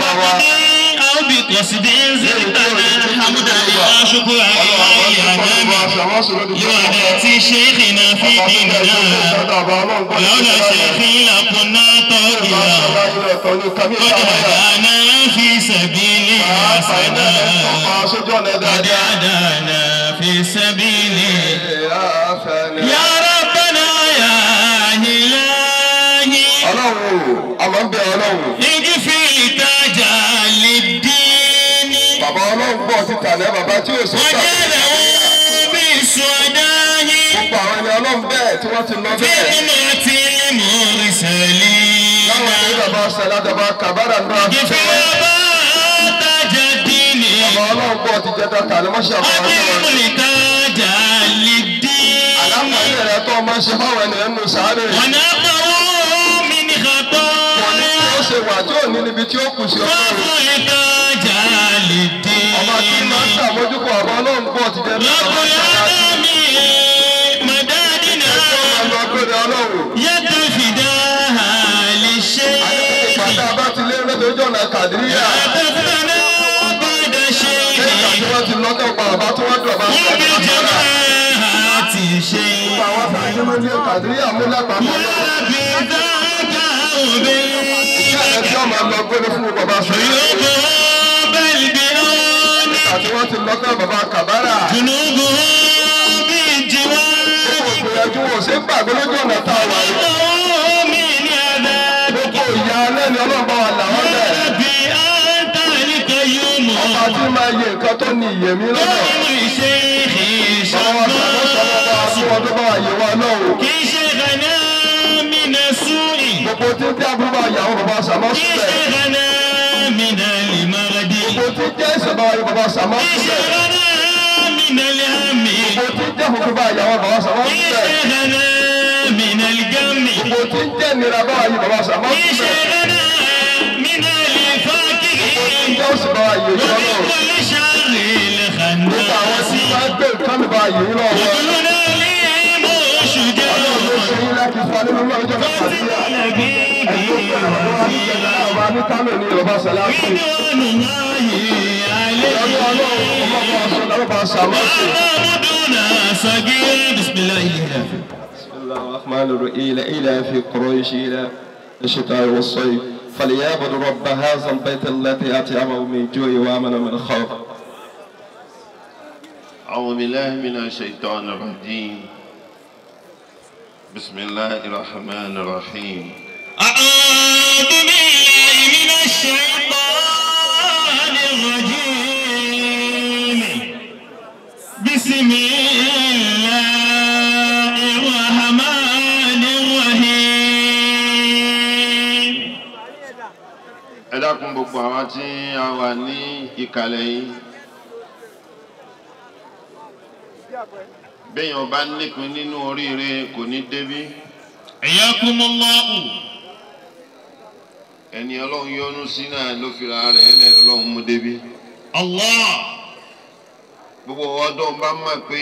أو بقصد زرتنا حمدا وشكرا لوحدة شيخنا في ديننا لولا شيخنا كنا طاغيا قد هدانا في سبيل حسنا قد هدانا في سبيل يا ربنا يا إلهي اغفر تجعل الدين وجعله بسوداه بنعمة المرسلين اغفر تاج الدين أقم تجعل الدين ونقوا من خطايا من المرض من الهم من الجم من الفاكهة وكل شر الخناس وكلنا لي شجاع بسم الله الرحمن الرحيم إلى في قريش إلى الشتاء والصيف فليعبدوا رب هذا البيت الذي أطعمهم من جوع وآمنوا من خوف. أعوذ بالله من الشيطان الرجيم. بسم الله الرحمن الرحيم. أعوذ بالله من الشيطان الرجيم. بسم الله الرحمن الرحيم. Ẹ dákun gbogbo àwa tí a wà ní ìkàlẹ̀ yìí. Béèyàn bá nípìn nínú oríire kò ní débí. Ayakumullahu. Ẹni Ọlọ́run yọ́nú sí náà ló fi ra rẹ̀ ẹlẹ́ Ọlọ́run mú débí. Allah. Gbogbo ọdún bá mọ̀ pé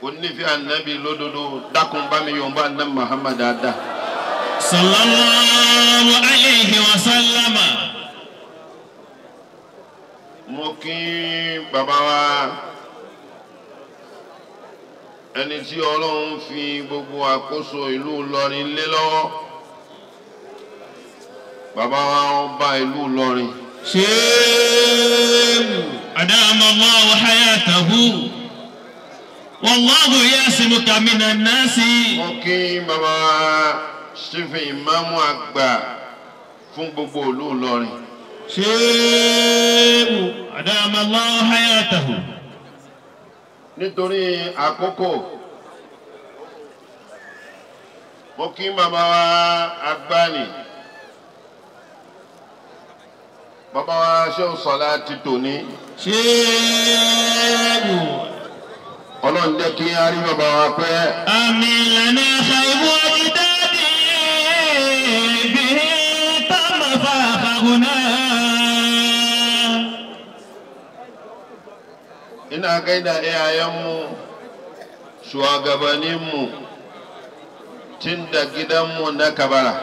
onífẹ́ ànábì lódodo dákun bá mi yọ̀ǹba ànábì Muhammad dáadáa. Sallallahu alayhi wa sallama. Mo kí bàbá wa ẹni tí Ọlọ́run fi gbogbo àkóso ìlú Ìlọrin lé lọ́wọ́. Bàbá wa ọba ìlú Ìlọrin. Sheikh adama Allahu hayatahu. Wallahu yasimuka minan nasi. Mo kí bàbá wa Ṣífì ìmáàmù àgbà fún gbogbo ìlú Ìlọrin. Sheikh adama Allahu hayatahu. Nítorí àkókò mo kí bàbá wa Agbani bàbá wa Ṣéhù Sọlá ti tòní. Sheikh Ọlọ́run jẹ́ kí a rí bàbá wa pẹ́. Amin lana khaybu ajdadi bihi tamma fakhuna. Ina gaida iyayenmu, shugabanninmu, tun da gidanmu na Kabara.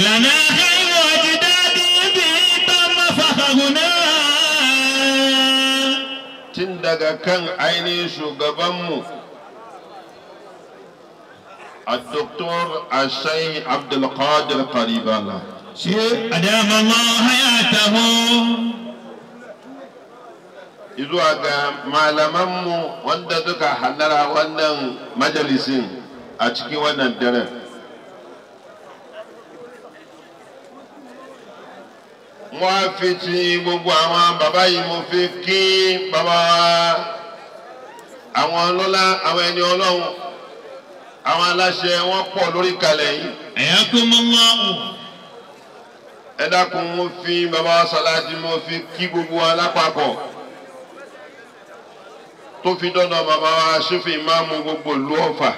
Lana khaybu ajdadi daga kan ainihin shugabanmu الدكتور الشيخ عبد القادر قريبالا أدام الله حياته zuwa ga malamanmu wanda suka hallara wannan majalisin a cikin wannan daren. Mo á fi ti gbogbo àwọn bàbá yìí mo fi kí bàbá àwọn ọlọ́lá àwọn ẹni ọlọ́run àwọn aláṣẹ wọn pọ̀ lórí kalẹ̀ yìí. Ayakumullahu. Ẹ dákun mo fi bàbá Sàláàtì mo fi kí gbogbo wa lápapọ̀ tó fi dọ́nà bàbá wa ṣífì ìmáàmù gbogbo ìlú Ọ̀fà.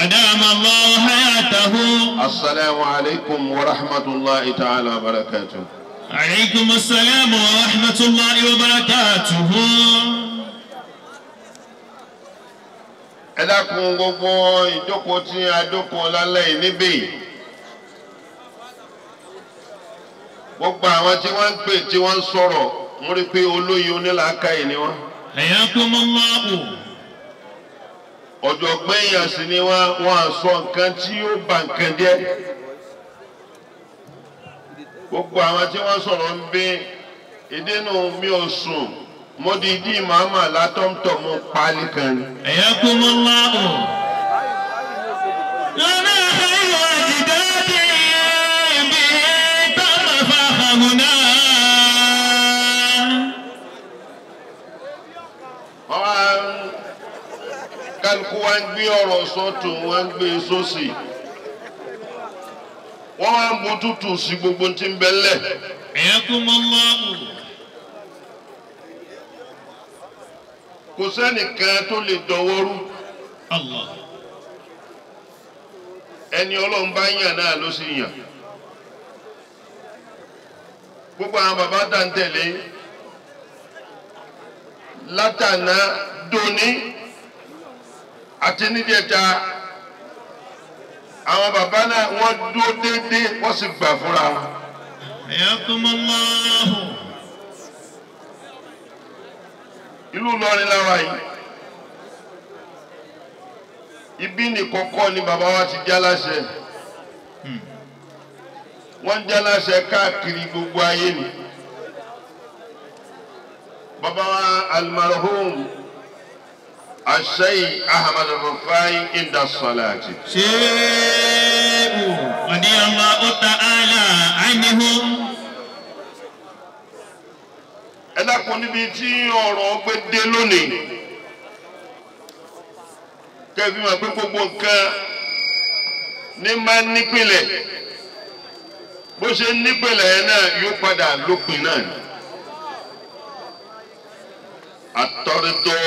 أدام الله حياته. السلام عليكم ورحمة الله تعالى وبركاته. عليكم السلام ورحمة الله وبركاته. Ẹ dákun gbogbo ìjókòó tí a jókòó lálẹ́ yìí níbí. Gbogbo àwọn tí wọ́n ń pè tí wọ́n ń sọ̀rọ̀ mo rí pé olóyè onílàákàyè ni wọ́n. Ayakumullahu. Ọ̀jọ̀gbọ́n èèyàn sì ni wọ́n á sọ nǹkan tí ó bà nǹkan jẹ́. Gbogbo àwọn tí wọ́n sọ̀rọ̀ ń bẹ ìdínú mi ò sùn mo di ìdí màmá látọ̀mtọ̀ mo pálí kan ni. Ayakumullahu. Lana khayru ajdadi bi tamafahuna. Kálukú wa ń gbé ọ̀rọ̀ sọ́tún wọ́n ń gbé sósì wọ́n wá ń bu tútù sí gbogbo tí ń bẹ lẹ̀. Ayakumullahu. Kò sẹ́nìkan tó lè dọwọ́rú. Allah. Ẹni Ọlọ́run bá yàn náà ló sì yàn. Gbogbo àwọn bàbá dàńtẹ̀lé látànà dòní àti níjẹta àwọn bàbá náà wọ́n dúró déédéé wọ́n sì gbà fúnra wọn. Ayakumullahu. Ìlú Ìlọrin láwa yìí ibi nìkọ́kọ́ ni bàbá wa ti jáláṣẹ wọ́n jáláṣẹ káàkiri gbogbo ayé ni. Bàbá wa almarhum الشيخ أحمد الرفاعي عند الصلاة. شيخ رضي الله تعالى عنه. Ẹ dákun níbi tí ọ̀rọ̀ gbé dé lónìí kẹ́bí máa pé gbogbo nǹkan ní máa nípìnlẹ̀ bó ṣe nípìnlẹ̀ yẹn náà yóò padà lópin náà ni. الترضى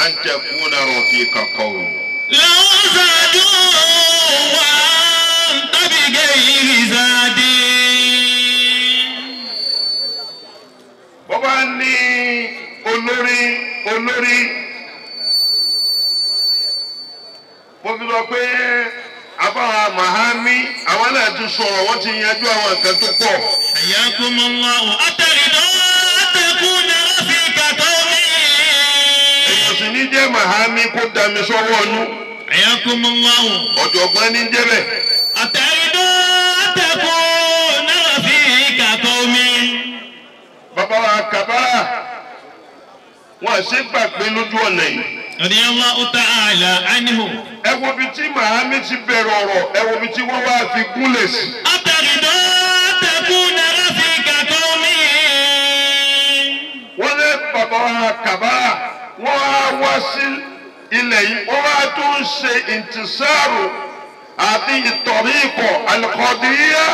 أن تكون رفيق قوم. لو زادوا وأنت بغير زاد. Bọ́bá ní olórí mo fi sọ pé àbáwá Mahami àwọn náà ti sọ̀rọ̀ wọ́n ti yanjú àwọn nǹkan tó pọ̀. Ayakumullahu. أترضى أن تكون رفيق قوم. Èyí ní jẹ́ Mahami kó dami sọ́wọ́ ọnú. Ayakumullahu. Ọ̀jọ̀gbọ́n ní jẹ́ bẹ́ẹ̀. أترضى أن تكون رفيق قوم. Bàbá wa Kàbárà wọ́n ṣe gbàgbé lójú ọ̀nà yìí. رضي الله تعالى عنه. Ẹ wo bí tí Mahami ti bẹ̀rẹ̀ ọ̀rọ̀ ẹ wo bí tí wọ́n wá fi gúnlẹ̀ sí. أترضى أن تكون رفيق قوم. Wọ́n lé bàbá wa Kàbárà wọ́n á wá sí ilẹ̀ yìí wọ́n wá tún ṣe intisaru àti ìtọ̀ríkọ̀ al-Qadiriyya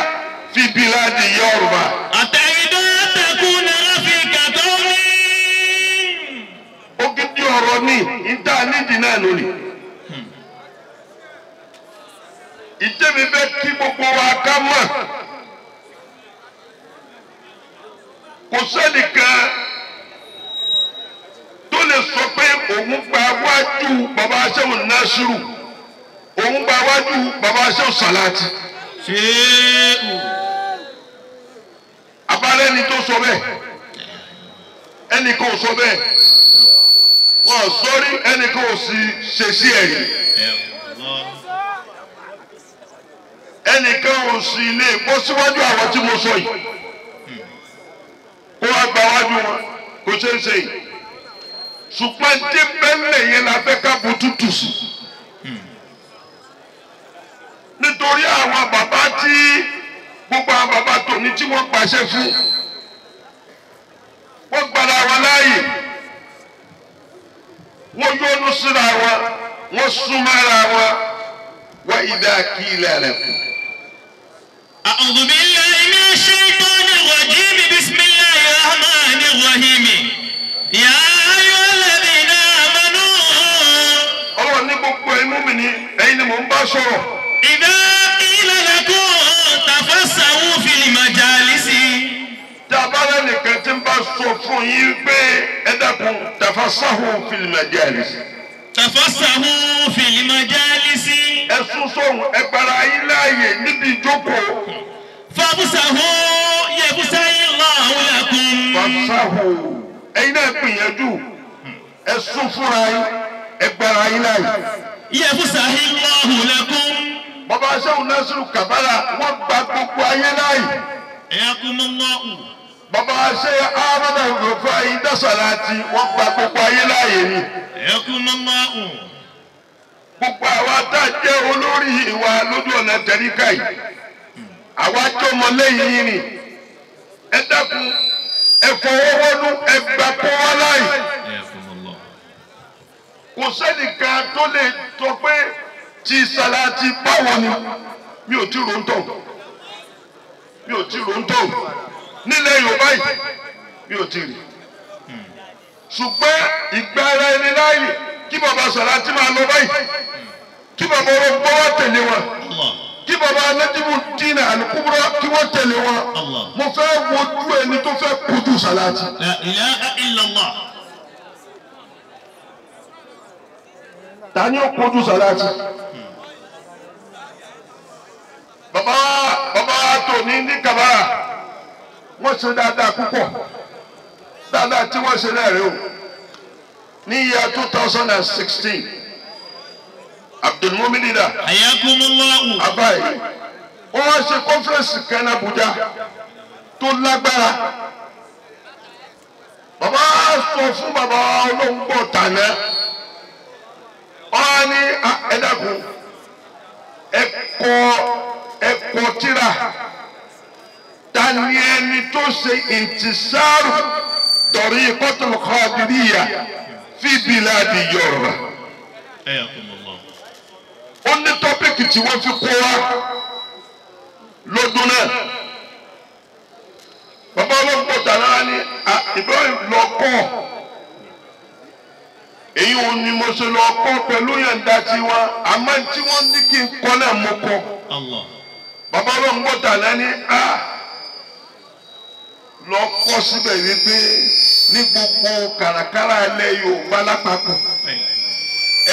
fi biladi Yorùbá. أترضى أن تكون رفيق قوم. Ògidì ọ̀rọ̀ ni ìdá nídìí náà lónìí. Ìjẹ́mi bẹ́ kí gbogbo wa ká mọ̀. Kò sẹ́nìkan tó lè sọ pé òun gba wájú bàbá Ṣéhù Násírù òun gba wájú bàbá Ṣéhù Sàláàtì. شيخ. Abálẹ́ni tó sọ bẹ́ẹ̀. ẹnìkan ò sọ bẹ́ẹ̀ wọ́n sọ́rí ẹnìkan ò sì ṣe sí ẹ̀rí ẹnìkan ò sì lè bọ́ síwájú àwọn tí mo sọ yìí kó wá gba wájú wọn kò ṣeé ṣe yìí ṣùgbọ́n tí bẹ́ẹ̀lẹ̀ yẹn la fẹ́ ká bu tútù sí nítorí àwọn bàbá tí gbogbo àwọn bàbá tòní tí wọ́n pàṣẹ fún wọ́n gbára wọn láàyè wọ́n yọ́nú síra wọn wọ́n súnmọ́ra wọn wa idha qila lakum. أعوذ بالله من الشيطان الرجيم بسم الله الرحمن الرحيم يا أيها الذين آمنوا ọlọ́run ní gbogbo ẹ̀mú mi ní ẹ̀yin ni mò ń bá sọ̀rọ̀. إذا قيل لكم تفسحوا في المجالس tí a bá lẹ́nìkan tí ń bá sọ fún yín pé ẹ dákun tafassahu fil majalis. تفسحوا في المجالس ẹ sún sóhun ẹ gbára yín láàyè níbi ìjókòó. فافسحوا يفسح الله لكم tafassahu ẹ̀yin náà gbìyànjú ẹ sún fúnra yín ẹ gbára yín láàyè. يفسح الله لكم bàbá aṣẹ́wó Nasiru Kabara wọ́n gba gbogbo ayé láàyè. حياكم الله bàbá aṣẹ́ Ahmadu Rufai Dasalati wọ́n gba gbogbo ayé láàyè ni. حياكم الله gbogbo àwa tá a jẹ́ olórí ìwà lójú ọ̀nà tẹ̀ríkà yìí àwa jẹ́ ọmọlẹ́yìn yìí ni ẹ dákun ẹ fọwọ́wọ́nú ẹ gbà kó wá láàyè. حياكم الله kò sẹ́nìkan tó lè sọ pé ti Salati báwo ni mi ò tí ro ń tọ̀ nílẹ̀ Yorùbá yìí mi ò tí rí ṣùgbọ́n ìgbà ara ẹni láàyè kí bàbá Salati máa lọ báyìí kí bàbá ọlọ́gbọ́n wá tẹ̀lé wọn الله kí bàbá Najimuddin Al-Kubra kí wọ́n tẹ̀lé wọn Allah. mo fẹ́ wojú ẹni tó fẹ́ kojú Salati. لا إله إلا الله ta ni ó kojú Salati. bàbá tó ní Kabara wọ́n ṣe dáadáa púpọ̀ dáadáa tí wọ́n ṣe lẹ́rìí o ní year 2016 Abdulmumin da حياكم الله abayi wọ́n wá ṣe conference kan ní Abuja tó lágbára bàbá sọ fún bàbá olóńgbò tàná wọ́n á ní ẹ dákun ẹ̀kọ́ tíra tani ẹni tó ṣe intisaru tariqatul Qadiriyya fi biladi Yorùbá. حياكم الله ó ní tọ́pìkì tí wọ́n fi kó wa lọ́dún náà. bàbá ọlọ́pàá tàná ní Ibrahim lọ kọ́ èyí ò ní mo ṣe lọ kọ́ pẹ̀lú yẹ̀ǹda tiwọn àmọ́ tí wọ́n ní kí n kọ́ náà mo kọ́. الله bàbá ọlọ́pàá tàná ní lọ kọ́ síbẹ̀ wípé ní gbogbo kàràkàrà ilẹ̀ Yorùbá lápapọ̀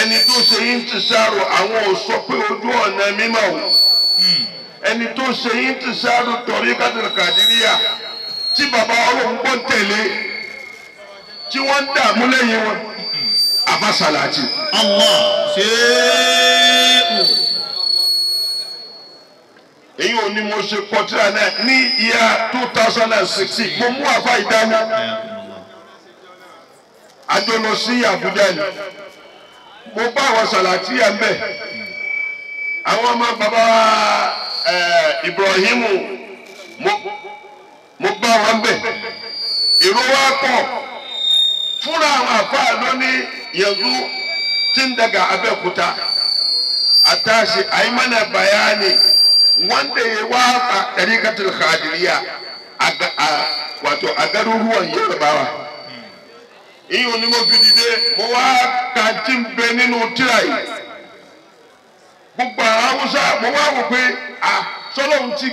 ẹni tó ṣe yín ti ṣàrò àwọn ò sọ pé ojú ọ̀nà mímọ́ o ẹni tó ṣe yín ti ṣàrò Tariqatul Qadiriyya tí bàbá ọlọ́gbọ́n tẹ̀lé tí wọ́n ń dààmú lẹ́yìn wọn Àfà Salati. الله شيء èyí ò ní mo ṣe kọtíra náà ní year 2016 mo mú àfa ìdáná حياكم الله àjọ lọ sí Àbújá ni mo bá àwọn Salati yà mbẹ àwọn ọmọ bàbá Ibrahimu mo bá wọn mbẹ èrò wa pọ̀ fúnra àwọn àfa lóní yanzu tí ń daga Abẹ́òkúta àtàṣe àyímánà bayani wanda ya waka Tariqatul Qadiriyya wato a garuruwan Yarbawa. Iyo ni mo fi dìde mo wá kàntí ń bẹ nínú tíra yìí. Gbogbo àwọn Haúsá mo wá wò pé Sọlọ́run ti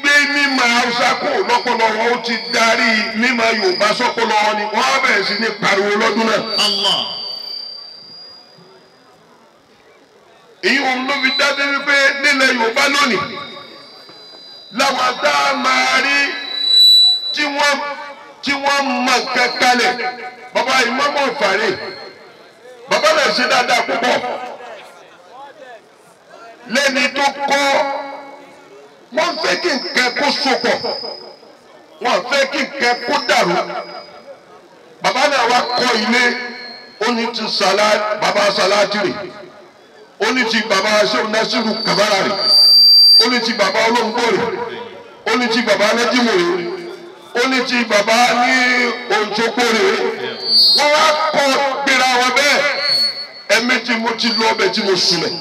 gbé mímọ̀ Haúsá kò lọ́pọ̀lọ́ wọn ó ti darí mímọ̀ Yorùbá sọ́pọ̀lọ́ wọn ni wọ́n á bẹ̀rẹ̀ sí ní pariwo lọ́dún náà. الله èyí òun ló fi dájú wípé nílẹ̀ Yorùbá lónìí làwọn tá a máa rí tí wọ́n tí wọ́n mọ̀ kẹ́kálẹ̀ bàbá Ìmáàmù Ọ̀fàrè bàbá náà ṣe dáadáa púpọ̀ lẹ́ni tó kọ́ wọ́n fẹ́ kí nǹkan kó sopọ̀ wọ́n fẹ́ kí nǹkan kó dàrú bàbá náà wá kọ́ ilé ó ní ti bàbá Sàlátìrì ó ní ti bàbá Ṣéhù Násírù Kàbárà rè ó ní ti bàbá Olóńgbò rè ó ní ti bàbá Nájímù rè ó ní ti bàbá ní Òǹṣogbo rè wọ́n wá kọ́ gbéra wọn bẹ́ẹ̀ ẹ̀mí tí mo ti lọ ọbẹ̀ tí mo sùnmẹ̀.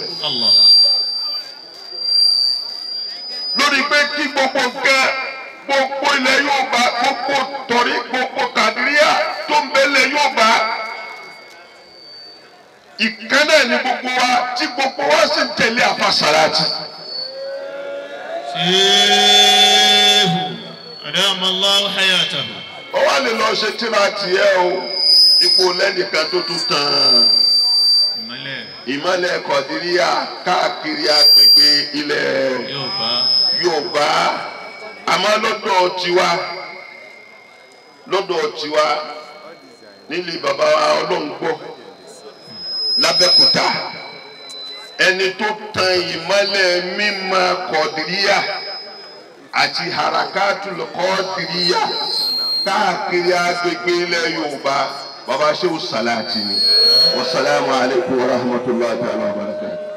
lórí pé kí gbogbo nǹkan gbogbo ilẹ̀ Yorùbá gbogbo tọ̀rí gbogbo Kàdíríyà tó ń bẹ ilẹ̀ Yorùbá ìkan náà ni gbogbo wa tí gbogbo wa sì ń tẹ̀lé àfa Sàlátì. Ṣéhù adamallahu hayatahu. ó wá lè lọ ṣe tíra tiẹ̀ o ipò lẹ́nìkan tó tún tán ìmọ̀lẹ̀ Kàdíríyà káàkiri agbègbè ilẹ̀ Yorùbá àmọ́ lọ́dọ̀ tiwa nílé bàbá Olóńgbò l'Abẹ́òkúta ẹni tó tan ìmọ̀lẹ̀ mímọ́ Kàdíríyà àti harakatul Kàdíríyà káàkiri agbègbè ilẹ̀ Yorùbá bàbá Ṣéhù Sàlátì ni. Wassalamu alaikum warahmatullahi ta'ala wabarakatuh.